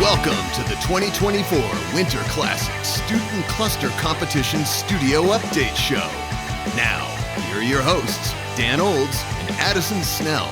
Welcome to the 2024 Winter Classics Student Cluster Competition Studio Update Show. Now, here are your hosts, Dan Olds and Addison Snell.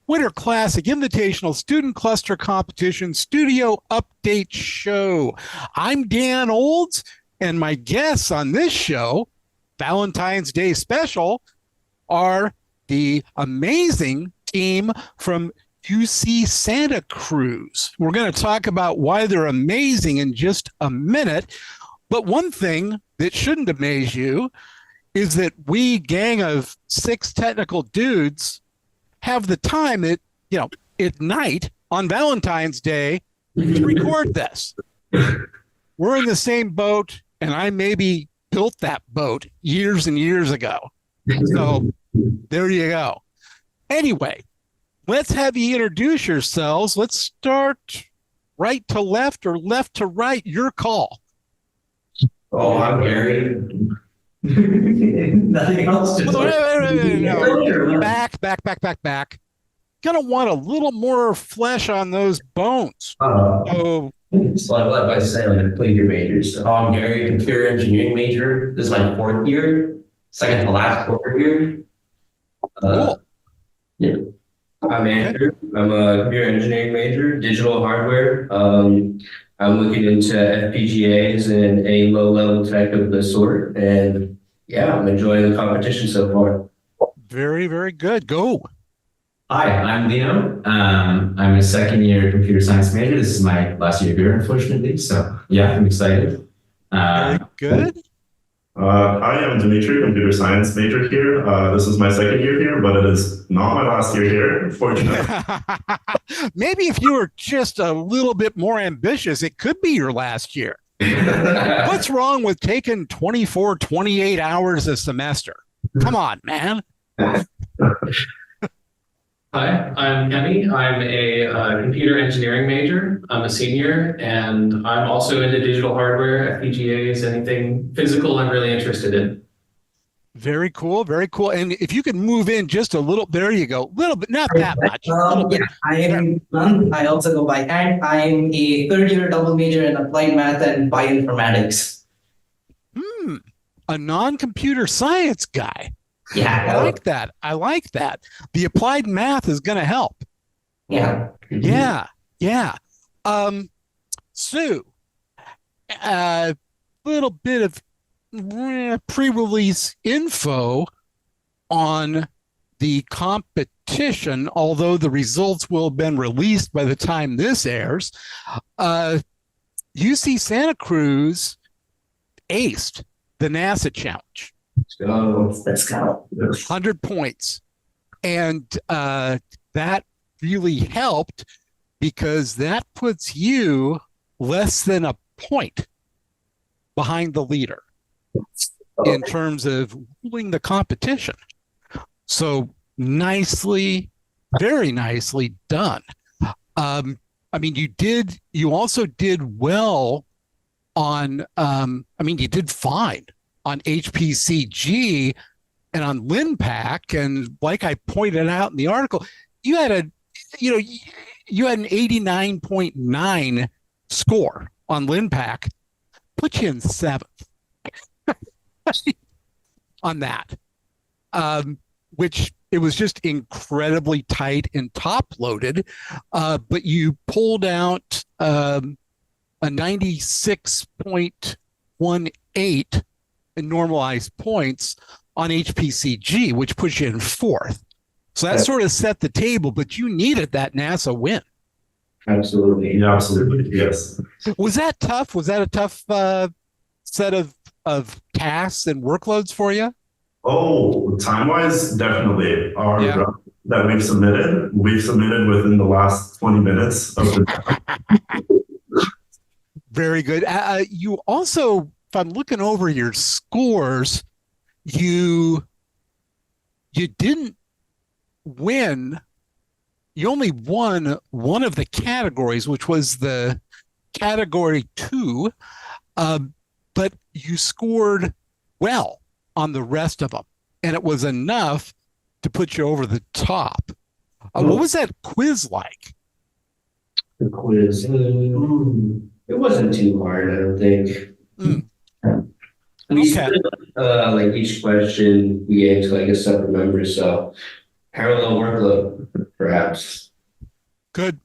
Winter Classic Invitational Student Cluster Competition Studio Update Show. I'm Dan Olds, and my guests on this show, Valentine's Day special, are the amazing team from UC Santa Cruz. We're going to talk about why they're amazing in just a minute. But one thing that shouldn't amaze you is that we, gang of 6 technical dudes, have the time at night on Valentine's Day to record this. We're in the same boat, and I maybe built that boat years and years ago. So there you go. Anyway, let's have you introduce yourselves. Let's start right to left or left to right. Your call. Oh, I'm Gary. Nothing else to say. No. Back. Gonna want a little more flesh on those bones. So I led by saying, play your majors. So I'm Gary, computer engineering major. This is my 4th year, second to last quarter year. Cool. Yeah. I'm Andrew. I'm a computer engineering major, digital hardware. I'm looking into FPGAs and a low-level tech of the sort. And yeah, I'm enjoying the competition so far. Very, very good. Go. Hi, I'm Leo. I'm a second-year computer science major. This is my last year here, unfortunately. So yeah, I'm excited. Very good. Hi, I'm Dimitri, computer science major here. This is my second year here, but it is not my last year here, unfortunately. Maybe if you were just a little bit more ambitious, it could be your last year. What's wrong with taking 24, 28 hours a semester? Come on, man. Hi, I'm Kenny. I'm a computer engineering major. I'm a senior, and I'm also into digital hardware, FPGAs, anything physical I'm really interested in. Very cool, very cool. And if you could move in just a little, there you go. Little bit, not that much. I am Nand. I also go by hand. I'm a 3rd-year double major in applied math and bioinformatics. A non-computer science guy. Yeah. I like that. The applied math is going to help. Yeah. Yeah. Sue, a little bit of pre-release info on the competition, although the results will have been released by the time this airs. UC Santa Cruz aced the NASA challenge. Let's go. 100 points. And that really helped because that puts you less than a point behind the leader in terms of ruling the competition. So very nicely done. You also did well on, you did fine on HPCG and on LINPACK, and like I pointed out in the article, you had an 89.9 score on LINPACK, put you in 7th on that, which it was just incredibly tight and top-loaded, but you pulled out a 96.18 in normalized points on HPCG, which puts you in 4th. So that sort of set the table, but you needed that NASA win. Absolutely. Yeah, absolutely. Yes. Was that tough? Was that a tough set of tasks and workloads for you? Oh, time-wise, definitely. Our draft that we've submitted within the last 20 minutes of the Very good. You also, if I'm looking over your scores, you didn't win. You only won one of the categories, which was the category 2, but you scored well on the rest of them. And it was enough to put you over the top. Oh. What was that quiz like? The quiz. It wasn't too hard, I don't think. Mm. We Okay. split like each question we gave to like a separate member, so parallel workload, perhaps. Good.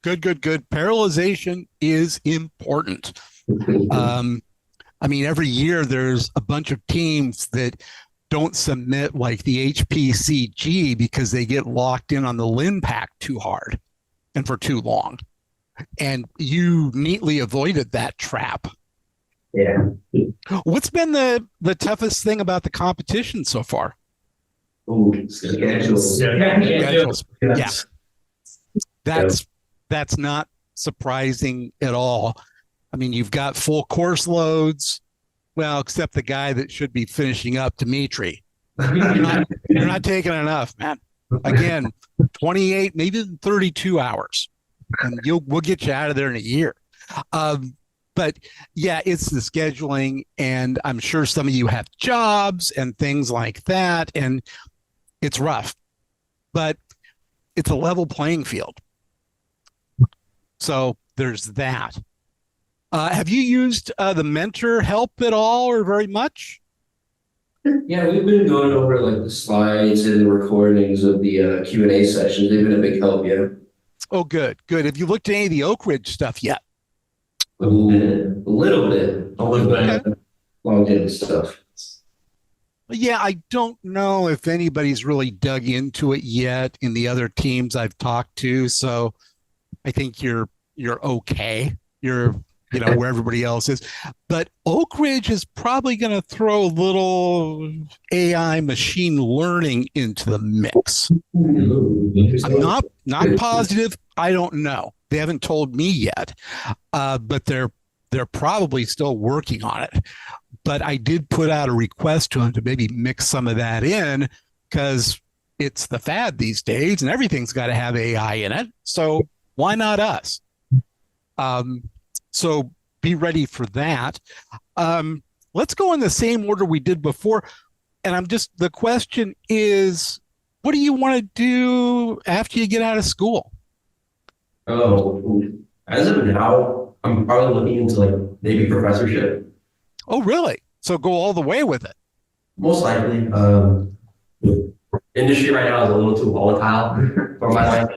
Parallelization is important. I mean, every year there's a bunch of teams that don't submit like the HPCG because they get locked in on the LINPACK too hard and for too long. And you neatly avoided that trap. Yeah. What's been the toughest thing about the competition so far? Ooh, schedules. Schedules. Yeah. Yes. That's not surprising at all. I mean, you've got full course loads. Well, except the guy that should be finishing up, Dimitri. You're not taking enough, man. Again, 28, maybe 32 hours, and we'll get you out of there in a year. But yeah, it's the scheduling, and I'm sure some of you have jobs and things like that, and it's rough, but it's a level playing field. So there's that. Have you used the mentor help at all or very much? Yeah, we've been going over like the slides and the recordings of the Q&A sessions. They've been a big help, yeah. Oh, good. Have you looked at any of the Oak Ridge stuff yet? A little bit. Logged in stuff. Yeah, I don't know if anybody's really dug into it yet in the other teams I've talked to. So I think you're okay. You're where everybody else is. But Oak Ridge is probably going to throw a little AI machine learning into the mix. I'm not positive. I don't know. They haven't told me yet, but they're probably still working on it. But I did put out a request to them to maybe mix some of that in because it's the fad these days and everything's got to have AI in it. So why not us? So be ready for that. Let's go in the same order we did before. And the question is, what do you want to do after you get out of school? Oh, as of now, I'm probably looking into like maybe professorship. Oh, really? So go all the way with it. Most likely. Industry right now is a little too volatile for my life.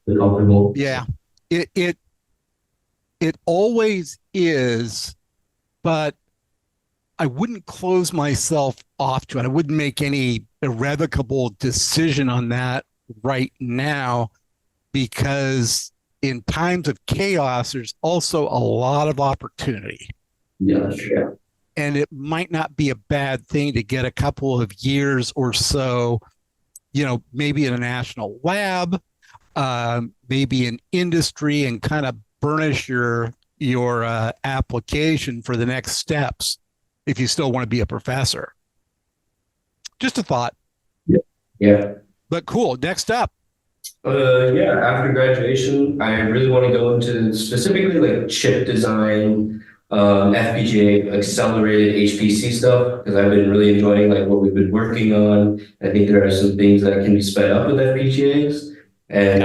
Comfortable. Yeah, it always is, but I wouldn't close myself off to it. I wouldn't make any irrevocable decision on that right now, because in times of chaos, there's also a lot of opportunity. Yeah, sure. And it might not be a bad thing to get a couple of years or so, maybe in a national lab, maybe in industry, and kind of burnish your application for the next steps if you still want to be a professor. Just a thought. Yeah. But cool. Next up. After graduation, I really want to go into specifically like chip design, FPGA, accelerated HPC stuff, because I've been really enjoying like what we've been working on. I think there are some things that can be sped up with FPGAs, and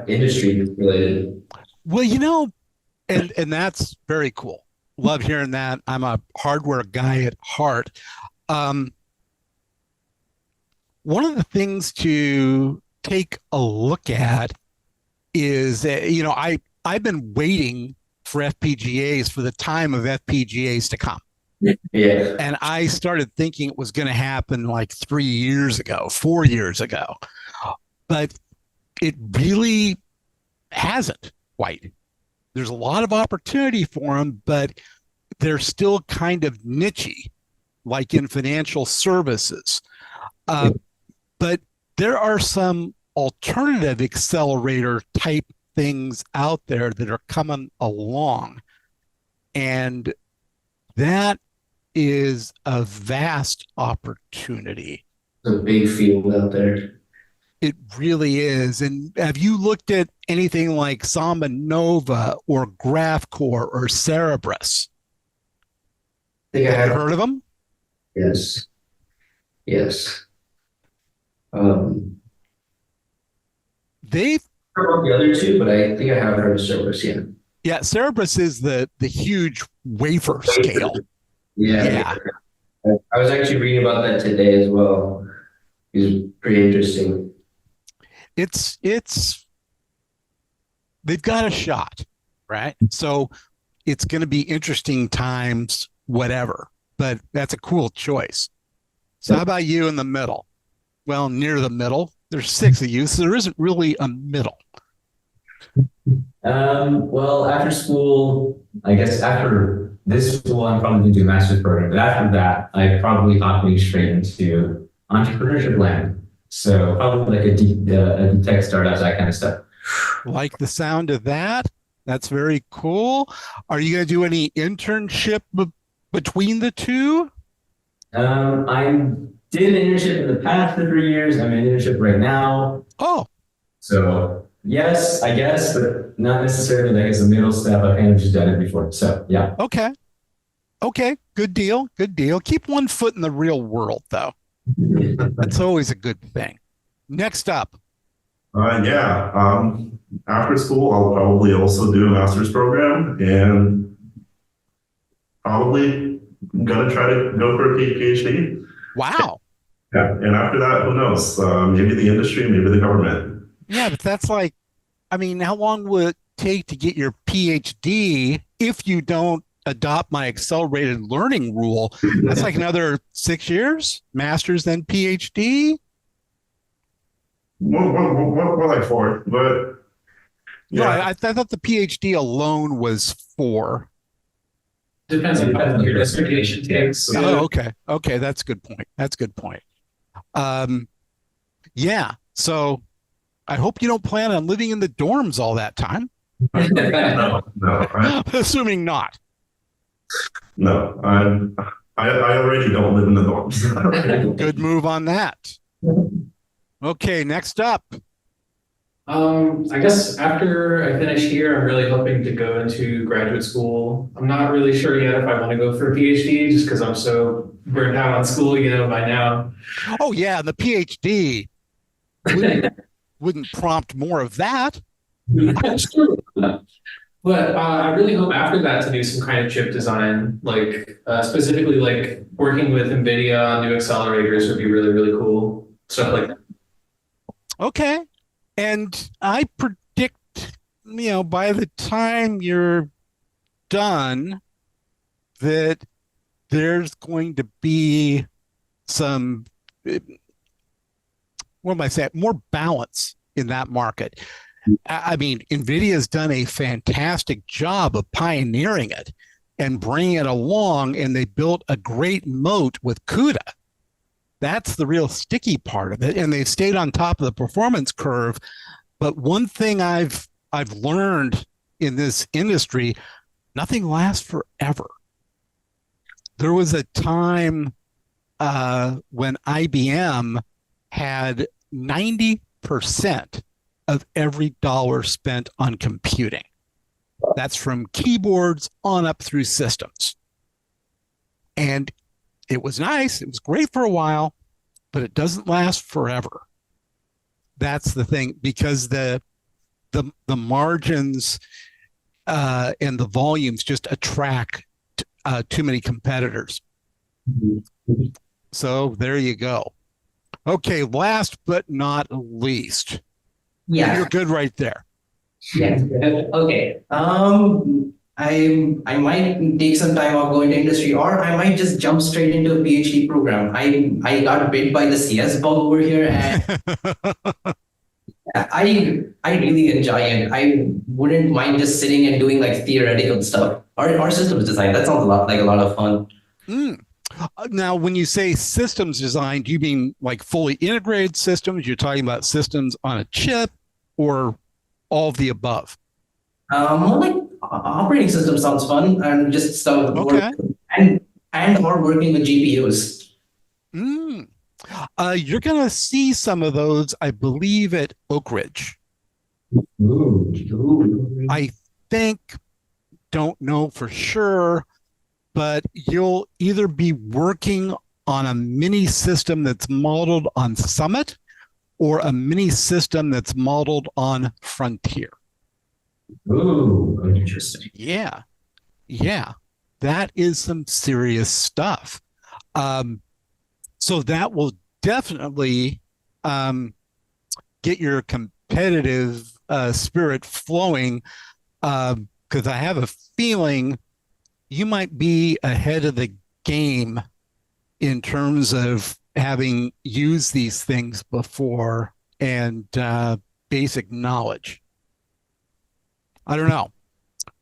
industry related. Well, and that's very cool. Love hearing that. I'm a hardware guy at heart. One of the things to take a look at is, I've been waiting for FPGAs for the time of FPGAs to come. Yeah. And I started thinking it was going to happen like 4 years ago. But it really hasn't quite. There's a lot of opportunity for them, but they're still kind of niche-y, like in financial services. But there are some alternative accelerator type things out there that are coming along. And that is a vast opportunity. It's a big field out there. It really is. And have you looked at anything like Samba Nova or GraphCore or Cerebrus? I think I Have you have. heard of them? Yes. Yes. They've Heard about the other two, but I think I have heard of Cerberus, yeah. Yeah, Cerebrus is the huge wafer scale. Yeah. I was actually reading about that today as well. It's pretty interesting. It's they've got a shot, right? So it's going to be interesting times, whatever. But that's a cool choice. So how about you in the middle? Well, near the middle. There's 6 of you, so there isn't really a middle. Well, after school, I guess after this school, I'm probably going to do a master's program. But after that, I probably hopping straight into entrepreneurship land. So probably like a deep tech startups, that kind of stuff. Like the sound of that. That's very cool. Are you going to do any internship between the two? I did an internship in the past for 3 years. I'm in an internship right now. Oh, So yes, I guess, but not necessarily like as a middle step. I've kind of just done it before. So yeah. okay. Okay, good deal. Good deal. Keep one foot in the real world, though. That's always a good thing. Next up. After school, I'll probably also do a master's program and probably gonna try to go for a PhD. Wow. Yeah, and after that, who knows? Maybe the industry, maybe the government. Yeah, but that's like, I mean, how long will it take to get your PhD if you don't adopt my accelerated learning rule? That's like another 6 years, master's, then PhD. More like 4, but No, yeah. I thought the PhD alone was 4. Depends on how long your dissertation takes. Oh, okay. Okay, that's a good point. That's a good point. Yeah. So I hope you don't plan on living in the dorms all that time. No, Assuming not. no. I already don't live in the dorms. Good move on that. Okay, next up. I guess after I finish here, I'm really hoping to go into graduate school. I'm not really sure yet if I want to go for a PhD just because I'm so burned out on school, by now. Oh, yeah, the PhD wouldn't prompt more of that. That's true. But I really hope after that to do some kind of chip design, like specifically like working with NVIDIA on new accelerators would be really, really cool. Stuff like that. Okay. And I predict, by the time you're done, that there's going to be some, what am I saying, more balance in that market. I mean, NVIDIA's done a fantastic job of pioneering it and bringing it along, and they built a great moat with CUDA. That's the real sticky part of it, and they've stayed on top of the performance curve. But one thing I've learned in this industry, nothing lasts forever. There was a time when IBM had 90% of every dollar spent on computing. That's from keyboards on up through systems. And it was nice. It was great for a while, but it doesn't last forever. That's the thing, because the margins and the volumes just attract too many competitors. So there you go. Okay, last but not least. Yeah. You're good right there. Yeah. Okay. I might take some time off going to industry, or I might just jump straight into a PhD program. I got bit by the CS bug over here, and I really enjoy it. I wouldn't mind just sitting and doing like theoretical stuff or systems design. That sounds like a lot of fun. Now, when you say systems design, do you mean like fully integrated systems? You're talking about systems on a chip, or all of the above? More like operating system sounds fun, and just stuff. Okay. And or working with GPUs. You're going to see some of those, I believe, at Oak Ridge. I think, don't know for sure, but you'll either be working on a mini system that's modeled on Summit or a mini system that's modeled on Frontier? Ooh, interesting. Yeah. Yeah. That is some serious stuff. So that will definitely get your competitive spirit flowing, because I have a feeling you might be ahead of the game in terms of having used these things before and basic knowledge. I don't know.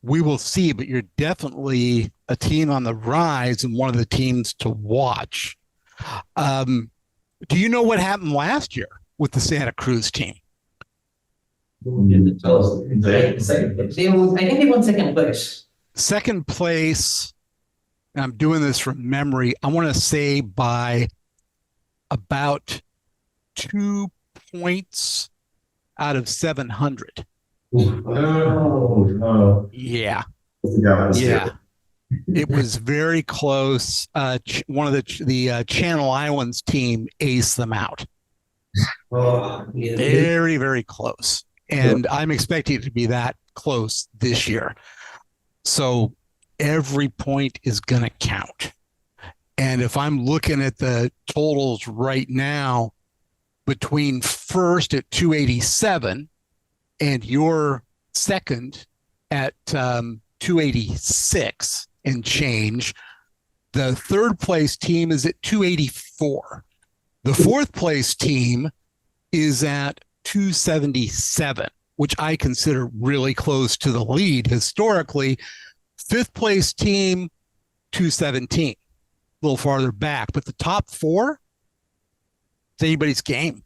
We will see, but you're definitely a team on the rise and one of the teams to watch. Do you know what happened last year with the Santa Cruz team? Tell us. Second place. I think they won second place. Second place, and I'm doing this from memory, I want to say by about 2 points out of 700. Oh. Yeah. Yeah. Yeah. It was very close. One of the Channel Islands team aced them out. Oh, yeah. Very, very close. And I'm expecting it to be that close this year. So every point is going to count. And if I'm looking at the totals right now, between first at 287 and your second at 286 and change, the third place team is at 284. The fourth place team is at 277, which I consider really close to the lead historically. Fifth place team, 217, a little farther back. But the top four, it's anybody's game.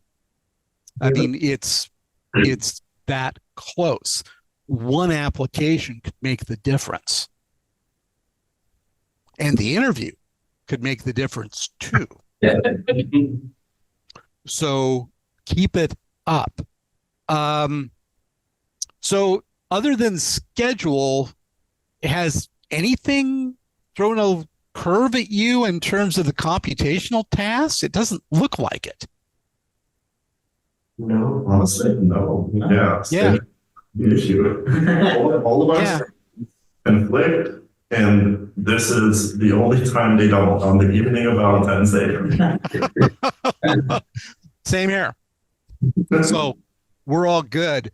I mean, it's that close. One application could make the difference. And the interview could make the difference too. So keep it up. So other than schedule, has anything thrown a curve at you in terms of the computational tasks? It doesn't look like it. No, honestly, no. Yeah. Yeah. The issue. All of us conflict, and this is the only time they don't, on the evening of Valentine's Day. Same here. So we're all good.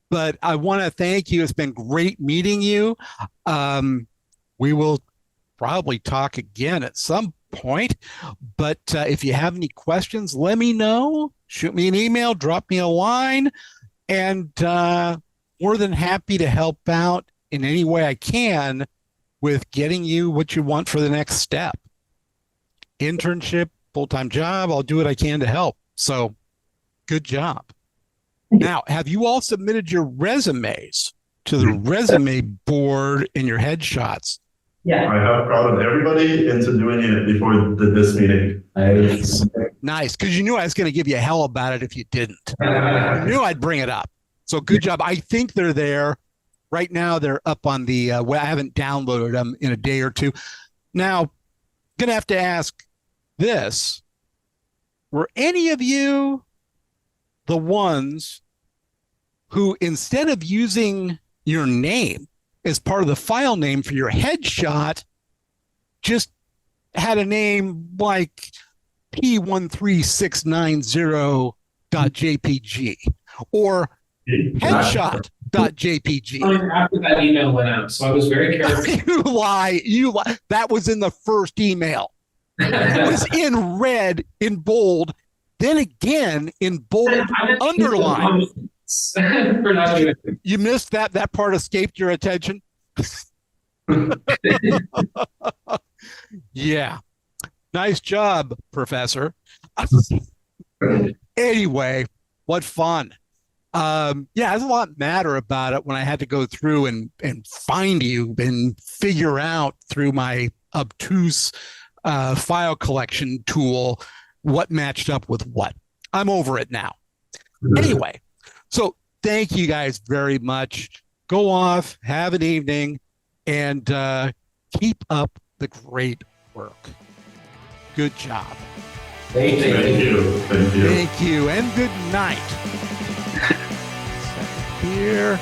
But I want to thank you. It's been great meeting you. We will probably talk again at some point. But if you have any questions, let me know. Shoot me an email, drop me a line, and more than happy to help out in any way I can with getting you what you want for the next step. Internship, full-time job, I'll do what I can to help. So good job. Now, have you all submitted your resumes to the resume board and your headshots? Yeah. I have prodded everybody into doing it before this meeting. Nice, because you knew I was going to give you hell about it if you didn't. I knew I'd bring it up. So good job. I think they're there. Right now, they're up on the I haven't downloaded them in a day or two. Now, I'm going to have to ask this. Were any of you the ones who, instead of using your name as part of the file name for your headshot, just had a name like P13690.jpg or headshot.jpg? After that email went out, so I was very careful. You lie. That was in the first email. It was in red, in bold, then again in bold, underline. For not doing it. You missed that. That part escaped your attention. Yeah. Nice job, Professor. Anyway, what fun. There's a lot matter about it when I had to go through and find you and figure out through my obtuse file collection tool what matched up with what. I'm over it now. Anyway, so thank you guys very much. Go off, have an evening, and keep up the great work. Good job. Thank you. Thank you. Thank you. Thank you, and good night. Second here.